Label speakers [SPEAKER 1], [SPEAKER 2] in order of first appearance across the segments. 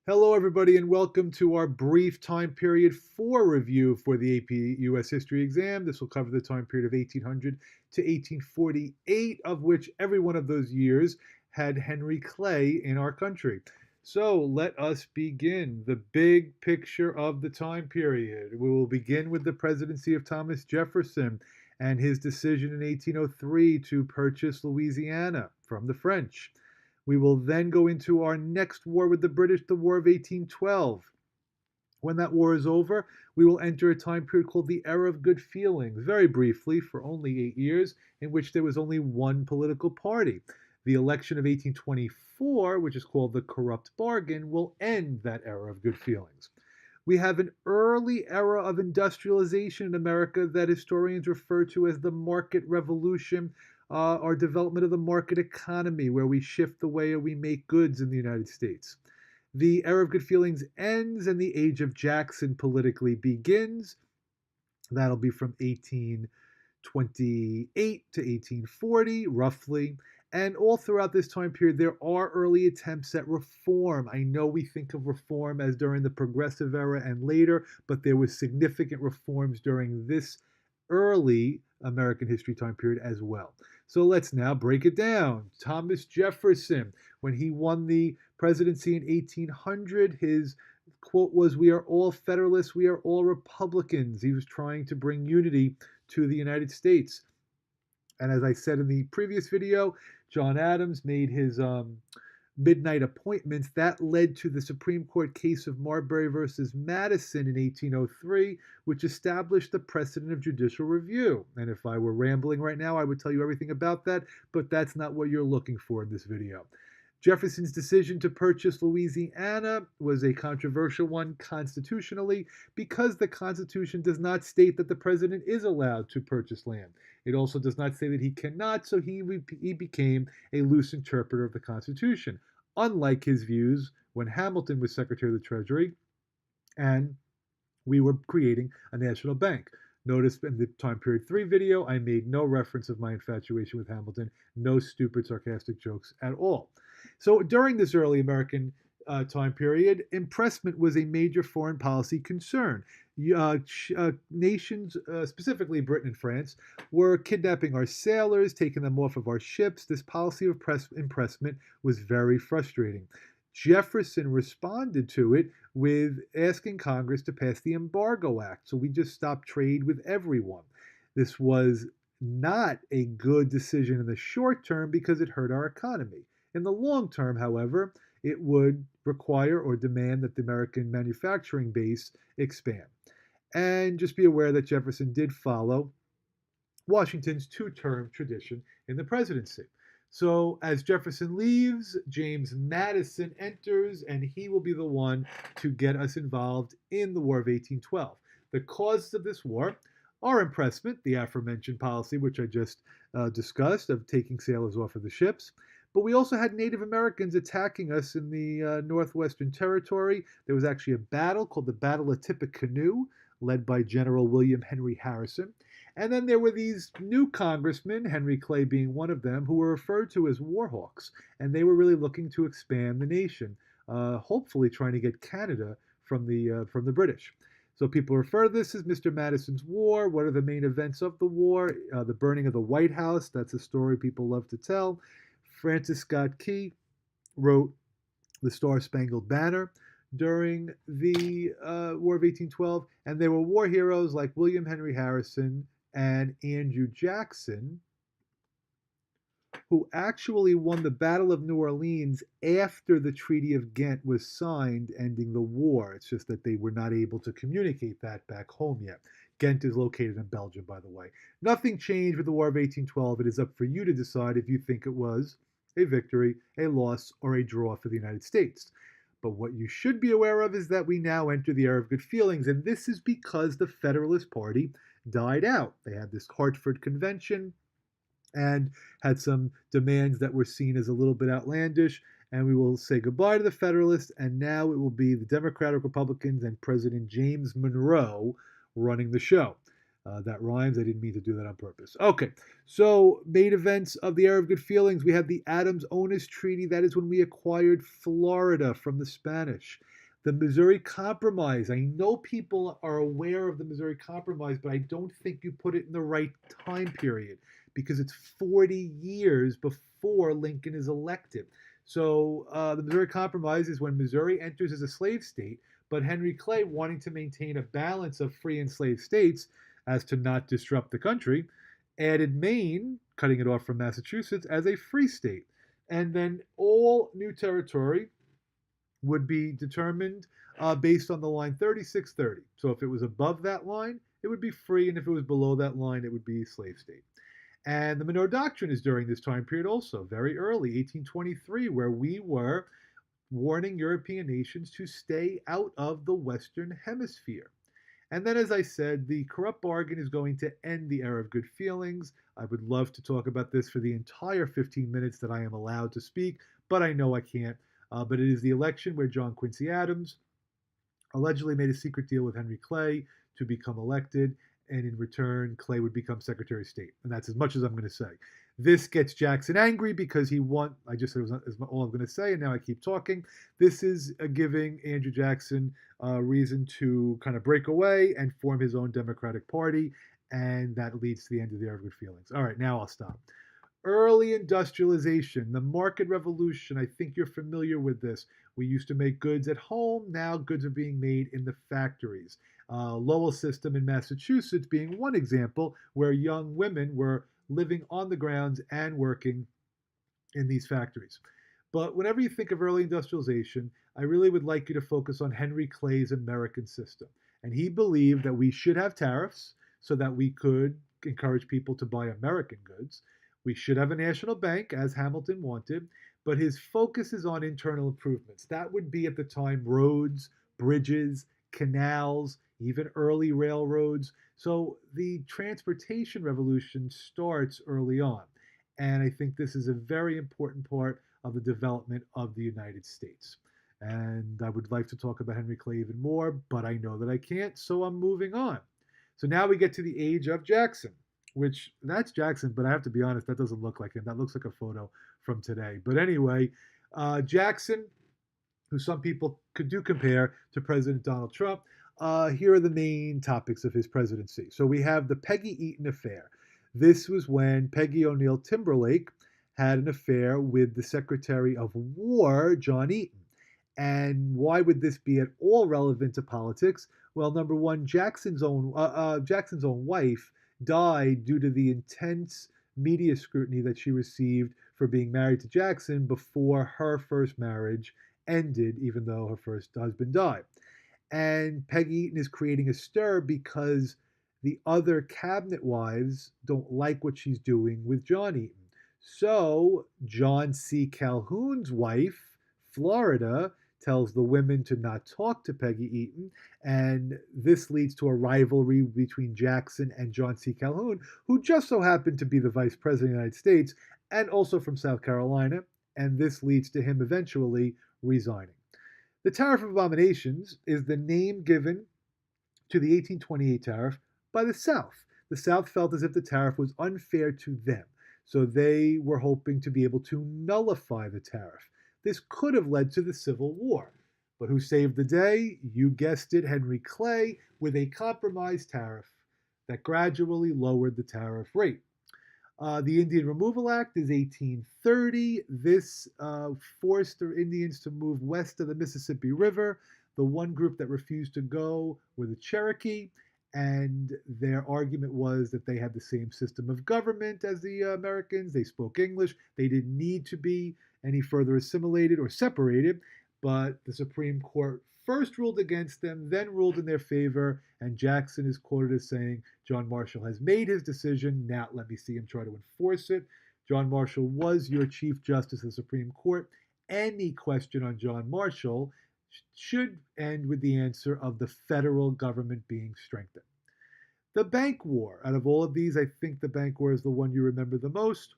[SPEAKER 1] Hello, everybody, and welcome to our brief time period 4 review for the AP US History exam. This will cover the time period of 1800 to 1848, of which every one of those years had Henry Clay in our country. So let us begin the big picture of the time period. We will begin with the presidency of Thomas Jefferson and his decision in 1803 to purchase Louisiana from the French. We will then go into our next war with the British, the War of 1812. When that war is over, we will enter a time period called the Era of Good Feelings, very briefly, for only 8 years, in which there was only one political party. The election of 1824, which is called the Corrupt Bargain, will end that era of good feelings. We have an early era of industrialization in America that historians refer to as the market revolution, or development of the market economy, where we shift the way we make goods in the United States. The era of good feelings ends and the age of Jackson politically begins. That'll be from 1828 to 1840, roughly. And all throughout this time period, there are early attempts at reform. I know we think of reform as during the Progressive era and later, but there was significant reforms during this early American history time period as well. So let's now break it down. Thomas Jefferson, when he won the presidency in 1800, his quote was, "We are all Federalists, we are all Republicans." He was trying to bring unity to the United States. And as I said in the previous video, John Adams made his midnight appointments. That led to the Supreme Court case of Marbury versus Madison in 1803, which established the precedent of judicial review. And if I were rambling right now, I would tell you everything about that, but that's not what you're looking for in this video. Jefferson's decision to purchase Louisiana was a controversial one constitutionally because the Constitution does not state that the president is allowed to purchase land. It also does not say that he cannot, so he became a loose interpreter of the Constitution, unlike his views when Hamilton was Secretary of the Treasury and we were creating a national bank. Notice in the time period 3 video, I made no reference of my infatuation with Hamilton, no stupid sarcastic jokes at all. So during this early American time period, impressment was a major foreign policy concern. Nations, specifically Britain and France, were kidnapping our sailors, taking them off of our ships. This policy of impressment was very frustrating. Jefferson responded to it with asking Congress to pass the Embargo Act. So we just stopped trade with everyone. This was not a good decision in the short term because it hurt our economy. In the long term, however, it would require or demand that the American manufacturing base expand. And just be aware that Jefferson did follow Washington's two-term tradition in the presidency. So as Jefferson leaves, James Madison enters, and he will be the one to get us involved in the War of 1812. The causes of this war are impressment, the aforementioned policy, which I just discussed, of taking sailors off of the ships. But we also had Native Americans attacking us in the Northwestern Territory. There was actually a battle called the Battle of Tippecanoe, led by General William Henry Harrison. And then there were these new congressmen, Henry Clay being one of them, who were referred to as warhawks. And they were really looking to expand the nation, hopefully trying to get Canada from the British. So people refer to this as Mr. Madison's War. What are the main events of the war? The burning of the White House. That's a story people love to tell. Francis Scott Key wrote The Star-Spangled Banner during the War of 1812, and there were war heroes like William Henry Harrison and Andrew Jackson, who actually won the Battle of New Orleans after the Treaty of Ghent was signed, ending the war. It's just that they were not able to communicate that back home yet. Ghent is located in Belgium, by the way. Nothing changed with the War of 1812. It is up for you to decide if you think it was a victory, a loss, or a draw for the United States. But what you should be aware of is that we now enter the era of good feelings, and this is because the Federalist Party died out. They had this Hartford Convention and had some demands that were seen as a little bit outlandish, and we will say goodbye to the Federalists, and now it will be the Democratic Republicans and President James Monroe running the show. That rhymes. I didn't mean to do that on purpose. Okay, so main events of the Era of Good Feelings. We have the Adams-Onis Treaty. That is when we acquired Florida from the Spanish. The Missouri Compromise. I know people are aware of the Missouri Compromise, but I don't think you put it in the right time period because it's 40 years before Lincoln is elected. So the Missouri Compromise is when Missouri enters as a slave state, but Henry Clay, wanting to maintain a balance of free and slave states, as to not disrupt the country, added Maine, cutting it off from Massachusetts, as a free state. And then all new territory would be determined based on the line 3630. So if it was above that line, it would be free, and if it was below that line, it would be slave state. And the Monroe Doctrine is during this time period also, very early, 1823, where we were warning European nations to stay out of the Western Hemisphere. And then, as I said, the corrupt bargain is going to end the era of good feelings. I would love to talk about this for the entire 15 minutes that I am allowed to speak, but I know I can't. But it is the election where John Quincy Adams allegedly made a secret deal with Henry Clay to become elected, and in return, Clay would become Secretary of State. And that's as much as I'm going to say. This gets Jackson angry because he won. I just said it was all I'm going to say, and now I keep talking. This is giving Andrew Jackson reason to kind of break away and form his own Democratic Party, and that leads to the end of the era of good feelings. All right, now I'll stop. Early industrialization, the market revolution. I think you're familiar with this. We used to make goods at home. Now goods are being made in the factories. Lowell system in Massachusetts being one example where young women were living on the grounds and working in these factories. But whenever you think of early industrialization, I really would like you to focus on Henry Clay's American system. And he believed that we should have tariffs so that we could encourage people to buy American goods. We should have a national bank, as Hamilton wanted, but his focus is on internal improvements. That would be at the time roads, bridges, canals, even early railroads. So the transportation revolution starts early on. And I think this is a very important part of the development of the United States. And I would like to talk about Henry Clay even more, but I know that I can't, so I'm moving on. So now we get to the age of Jackson, which that's Jackson, but I have to be honest, that doesn't look like him. That looks like a photo from today. But anyway, Jackson, who some people could do compare to President Donald Trump, here are the main topics of his presidency. So we have the Peggy Eaton affair. This was when Peggy O'Neill Timberlake had an affair with the Secretary of War, John Eaton. And why would this be at all relevant to politics? Well, number one, Jackson's own wife died due to the intense media scrutiny that she received for being married to Jackson before her first marriage ended, even though her first husband died. And Peggy Eaton is creating a stir because the other cabinet wives don't like what she's doing with John Eaton. So John C. Calhoun's wife, Florida, tells the women to not talk to Peggy Eaton, and this leads to a rivalry between Jackson and John C. Calhoun, who just so happened to be the vice president of the United States and also from South Carolina, and this leads to him eventually resigning. The Tariff of Abominations is the name given to the 1828 tariff by the South. The South felt as if the tariff was unfair to them, so they were hoping to be able to nullify the tariff. This could have led to the Civil War. But who saved the day? You guessed it, Henry Clay, with a compromise tariff that gradually lowered the tariff rate. The Indian Removal Act is 1830. This forced the Indians to move west of the Mississippi River. The one group that refused to go were the Cherokee, and their argument was that they had the same system of government as the Americans. They spoke English. They didn't need to be any further assimilated or separated, but the Supreme Court first ruled against them, then ruled in their favor, and Jackson is quoted as saying, John Marshall has made his decision, now let me see him try to enforce it. John Marshall was your Chief Justice of the Supreme Court. Any question on John Marshall should end with the answer of the federal government being strengthened. The bank war. Out of all of these, I think the bank war is the one you remember the most.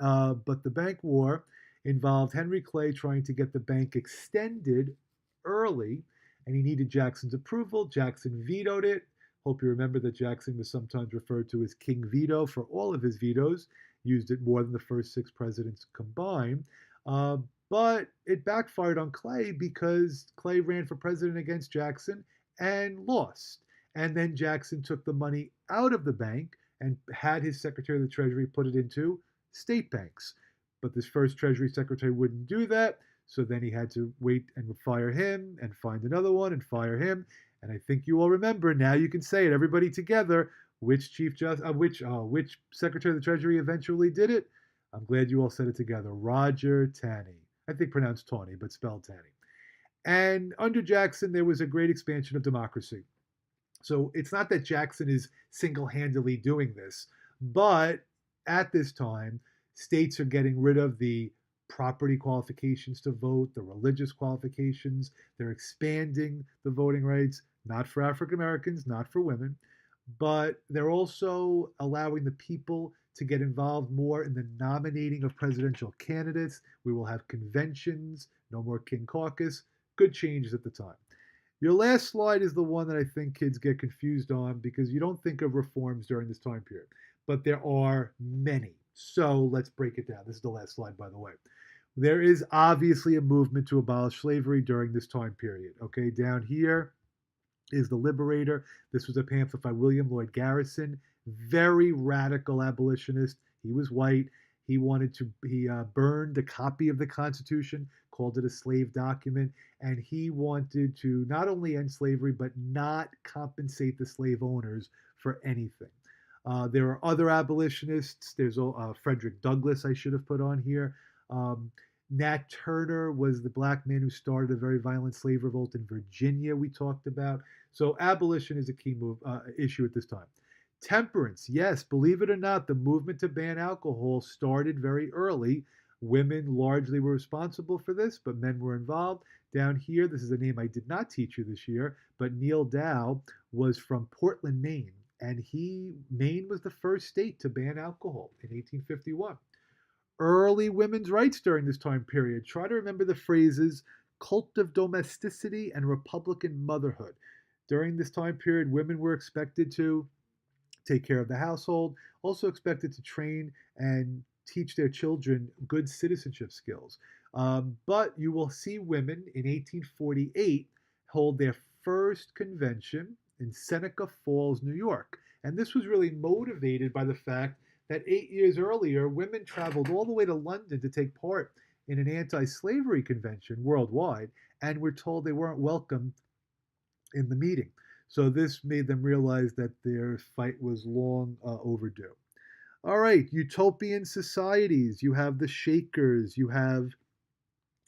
[SPEAKER 1] But the bank war involved Henry Clay trying to get the bank extended early, and he needed Jackson's approval. Jackson vetoed it, Hope you remember that Jackson was sometimes referred to as King Veto for all of his vetoes, used it more than the first six presidents combined. Uh, but it backfired on Clay because Clay ran for president against Jackson and lost. And then Jackson took the money out of the bank and had his Secretary of the Treasury put it into state banks. But this first Treasury Secretary wouldn't do that. So then he had to wait and fire him and find another one and fire him. And I think you all remember. Now you can say it, everybody together. Which Chief Justice, which Secretary of the Treasury eventually did it? I'm glad you all said it together. Roger Taney. I think pronounced Tawney, but spelled Taney. And under Jackson, there was a great expansion of democracy. So it's not that Jackson is single handedly doing this, but at this time, states are getting rid of the property qualifications to vote, the religious qualifications. They're expanding the voting rights, not for African Americans, not for women, but they're also allowing the people to get involved more in the nominating of presidential candidates. We will have conventions, no more King Caucus. Good changes at the time. Your last slide is the one that I think kids get confused on because you don't think of reforms during this time period, but there are many. So let's break it down. This is the last slide, by the way. There is obviously a movement to abolish slavery during this time period. Okay, down here is The Liberator. This was a pamphlet by William Lloyd Garrison, very radical abolitionist. He was white. He burned a copy of the Constitution, called it a slave document, and he wanted to not only end slavery, but not compensate the slave owners for anything. There are other abolitionists. There's Frederick Douglass, I should have put on here. Um, Nat Turner was the black man who started a very violent slave revolt in Virginia, we talked about. So abolition is a key issue at this time. Temperance, yes, believe it or not, the movement to ban alcohol started very early. Women largely were responsible for this, but men were involved. Down here, this is a name I did not teach you this year, but Neil Dow was from Portland, Maine, and Maine was the first state to ban alcohol in 1851. Early women's rights during this time period. Try to remember the phrases cult of domesticity and Republican motherhood. During this time period, women were expected to take care of the household, also expected to train and teach their children good citizenship skills. But you will see women in 1848 hold their first convention in Seneca Falls, New York. And this was really motivated by the fact that 8 years earlier, women traveled all the way to London to take part in an anti slavery convention worldwide and were told they weren't welcome in the meeting. So this made them realize that their fight was long overdue. All right, utopian societies. You have the Shakers, you have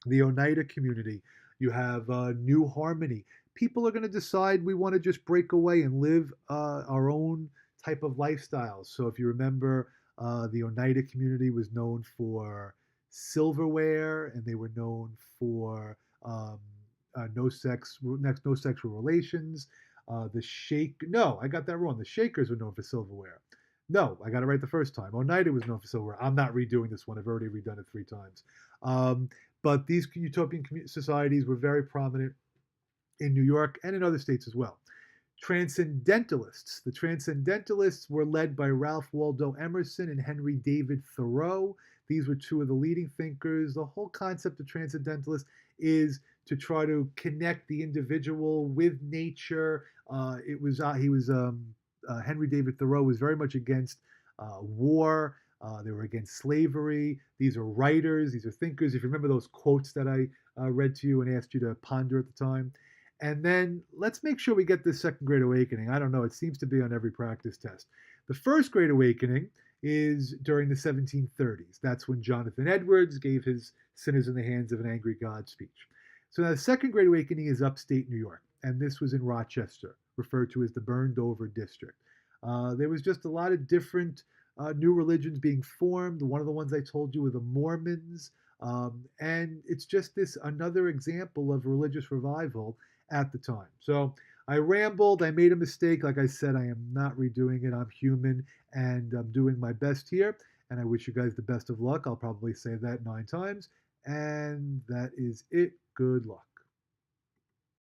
[SPEAKER 1] the Oneida community, you have New Harmony. People are going to decide we want to just break away and live our own type of lifestyles. So if you remember, the Oneida community was known for silverware, and they were known for no sexual relations. No, I got that wrong. The Shakers were known for silverware. No, I got it right the first time. Oneida was known for silverware. I'm not redoing this one. I've already redone it 3 times. But these utopian societies were very prominent in New York and in other states as well. Transcendentalists. The Transcendentalists were led by Ralph Waldo Emerson and Henry David Thoreau. These were two of the leading thinkers. The whole concept of transcendentalists is to try to connect the individual with nature. Henry David Thoreau was very much against war. They were against slavery. These are writers. These are thinkers. If you remember those quotes that I read to you and asked you to ponder at the time. And then let's make sure we get this second great awakening. I don't know. It seems to be on every practice test. The first great awakening is during the 1730s. That's when Jonathan Edwards gave his Sinners in the Hands of an Angry God speech. So now the second great awakening is upstate New York. And this was in Rochester, referred to as the burned over district. There was just a lot of different new religions being formed. One of the ones I told you were the Mormons. And it's just another example of religious revival at the time. So I rambled. I made a mistake. Like I said, I am not redoing it. I'm human and I'm doing my best here. And I wish you guys the best of luck. I'll probably say that 9 times. And that is it. Good luck.